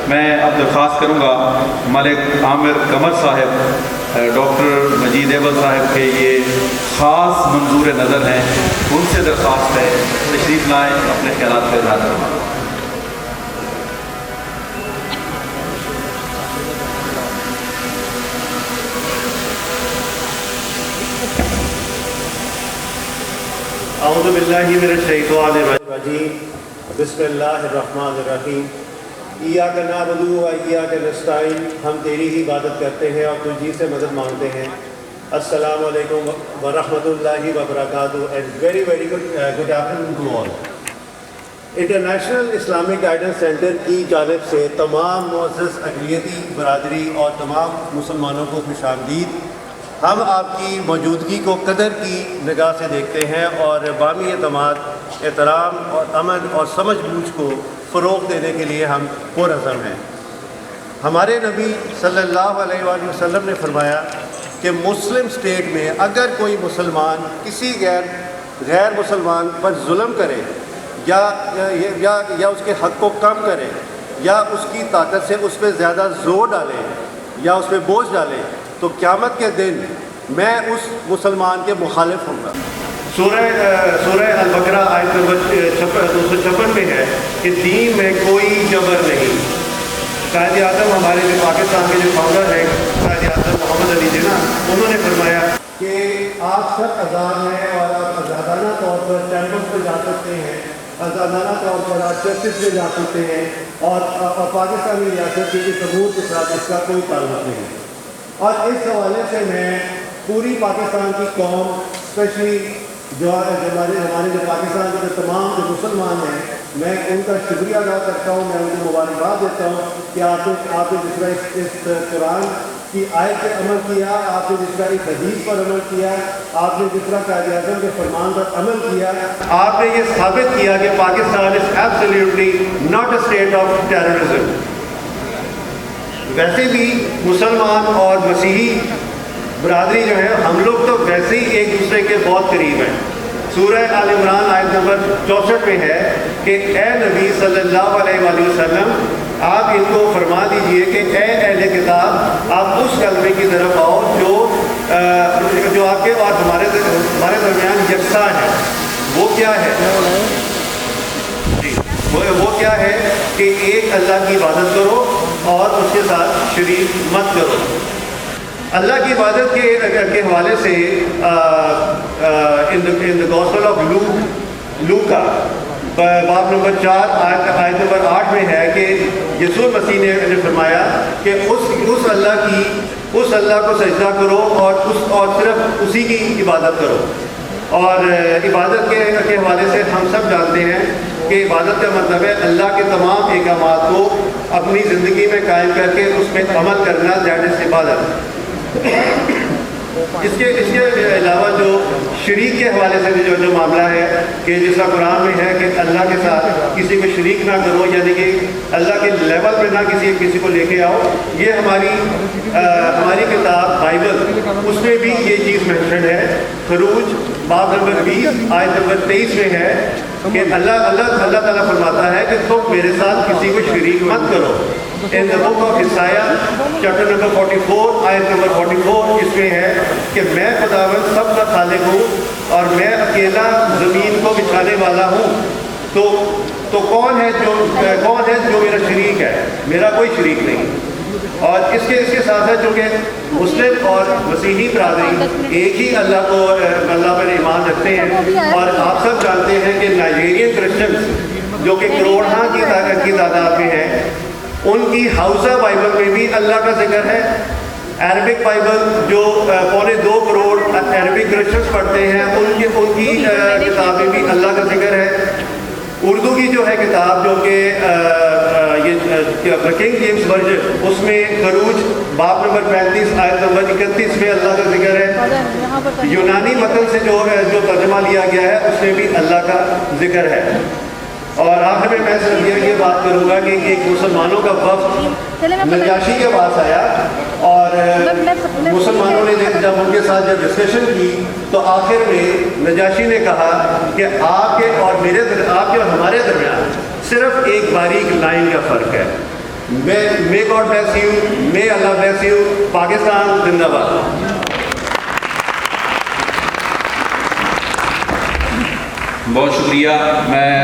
میں اب درخواست کروں گا ملک عامر قمر صاحب، ڈاکٹر مجید احمد صاحب کے یہ خاص منظور نظر ہیں، ان سے درخواست ہے تشریف لائیں، اپنے خیالات کا اظہار کریں۔ اعوذ باللہ من الشیطان الرجیم، بسم اللہ الرحمن الرحیم۔ ایاک نعبد و ایاک نستعین، ہم تیری ہی عبادت کرتے ہیں اور تجھی سے مدد مانگتے ہیں۔ السلام علیکم ورحمۃ اللہ وبرکاتہ and very good afternoon to all. International Islamic guidance centre کی جانب سے تمام معزز اقلیتی برادری اور تمام مسلمانوں کو خوش آمدید۔ ہم آپ کی موجودگی کو قدر کی نگاہ سے دیکھتے ہیں اور بامی اعتماد، احترام اور امن اور سمجھ بوجھ کو فروغ دینے کے لیے ہم پرعزم ہیں۔ ہمارے نبی صلی اللہ علیہ وآلہ وسلم نے فرمایا کہ مسلم اسٹیٹ میں اگر کوئی مسلمان کسی غیر مسلمان پر ظلم کرے یا اس کے حق کو کم کرے یا اس کی طاقت سے اس پہ زیادہ زور ڈالے یا اس پہ بوجھ ڈالے تو قیامت کے دن میں اس مسلمان کے مخالف ہوں گا۔ سورہ البقرہ آیت نمبر 256 میں ہے کہ دین میں کوئی جبر نہیں۔ قائد اعظم ہمارے جو پاکستان کے جو فاؤنڈر ہیں قائد اعظم محمد علی جناح، انہوں نے فرمایا کہ آپ سب آزاد ہیں اور آپ آزادانہ طور پر ٹیمپل پہ جا سکتے ہیں، آزادانہ طور پر آپ چرچز پہ جا سکتے ہیں اور پاکستانی ریاست کے امور کے ساتھ اس کا کوئی تعلق نہیں۔ اور اس حوالے سے میں پوری پاکستان کی قوم، اسپیشلی جو ہمارے جو پاکستان کے جو تمام جو مسلمان ہیں، میں ان کا شکریہ ادا کرتا ہوں، میں ان کو مبارکباد دیتا ہوں کہ آپ نے جس طرح اس قرآن کی آیت پہ عمل کیا، آپ نے جس طرح اس حدیث پر عمل کیا، آپ نے جس طرح قائد اعظم کے فرمان پر عمل کیا، آپ نے یہ ثابت کیا کہ Pakistan is absolutely not a state of terrorism. ویسے بھی مسلمان اور مسیحی برادری جو ہے، ہم لوگ تو ویسے ہی ایک دوسرے کے بہت قریب ہیں۔ سورہ آل عمران آیت نمبر 64 میں ہے کہ اے نبی صلی اللہ علیہ وآلہ وسلم، آپ ان کو فرما دیجئے کہ اے اہل کتاب، آپ اس کلمے کی طرف آؤ جو آپ کے اور ہمارے درمیان یکساں ہے۔ وہ کیا ہے؟ وہ کیا ہے کہ ایک اللہ کی عبادت کرو اور اس کے ساتھ شریک مت کرو۔ اللہ کی عبادت کے حوالے سے ان دا گوسپل آف لوکا باب نمبر 4 آیت نمبر 8 میں ہے کہ یسوع مسیح نے فرمایا کہ اس اللہ کو سجدہ کرو اور صرف اسی کی عبادت کرو۔ اور عبادت کے حوالے سے ہم سب جانتے ہیں کہ عبادت کا مطلب ہے اللہ کے تمام احکامات کو اپنی زندگی میں قائم کر کے اس میں عمل کرنا، دیٹ از عبادت۔ اس کے علاوہ جو شریک کے حوالے سے جو معاملہ ہے کہ جس کا قرآن میں ہے کہ اللہ کے ساتھ کسی کو شریک نہ کرو، یعنی کہ اللہ کے لیول پہ نہ کسی کو لے کے آؤ، یہ ہماری کتاب بائبل، اس میں بھی یہ چیز مینشن ہے۔ خروج باب نمبر 20 آیت نمبر 23 میں ہے کہ اللہ تعالیٰ فرماتا ہے کہ تم میرے ساتھ کسی کو شریک مت کرو۔ In the book of Isaiah chapter number 44 آیت نمبر 44 اس میں ہے کہ میں خداوند سب کا خالق ہوں اور میں اکیلا زمین کو بچھانے والا ہوں، تو کون ہے جو میرا شریک ہے؟ میرا کوئی شریک نہیں۔ اور اس کے ساتھ ہے چونکہ مسلم اور مسیحی برادری ایک ہی اللہ پر ایمان رکھتے ہیں، اور آپ سب جانتے ہیں کہ نائجیرین کرسچنز جو کہ کروڑوں کی تعداد میں ہیں، ان کی حوزہ بائبل میں بھی اللہ کا ذکر ہے۔ عربک بائبل جو 2.25 کروڑ عربک کرسچنز پڑھتے ہیں، ان کی کتاب میں بھی اللہ کا ذکر ہے۔ اردو کی جو ہے کتاب جو کہ کنگ جیمز ورژن، اس میں خروج باب نمبر 35 آیت نمبر 31 میں اللہ کا ذکر ہے۔ یونانی متن سے جو ترجمہ لیا گیا ہے اس میں بھی اللہ کا ذکر ہے۔ اور آخر میں صرف یہ بات کروں گا کہ ایک مسلمانوں کا وفد نجاشی کے پاس آیا اور مسلمانوں نے جب ان کے ساتھ جب ڈسکشن کی تو آخر میں نجاشی نے کہا کہ آپ کے اور ہمارے درمیان صرف ایک باریک لائن کا فرق ہے، May God bless you, may Allah bless you. Pakistan Zindabad. بہت شکریہ. میں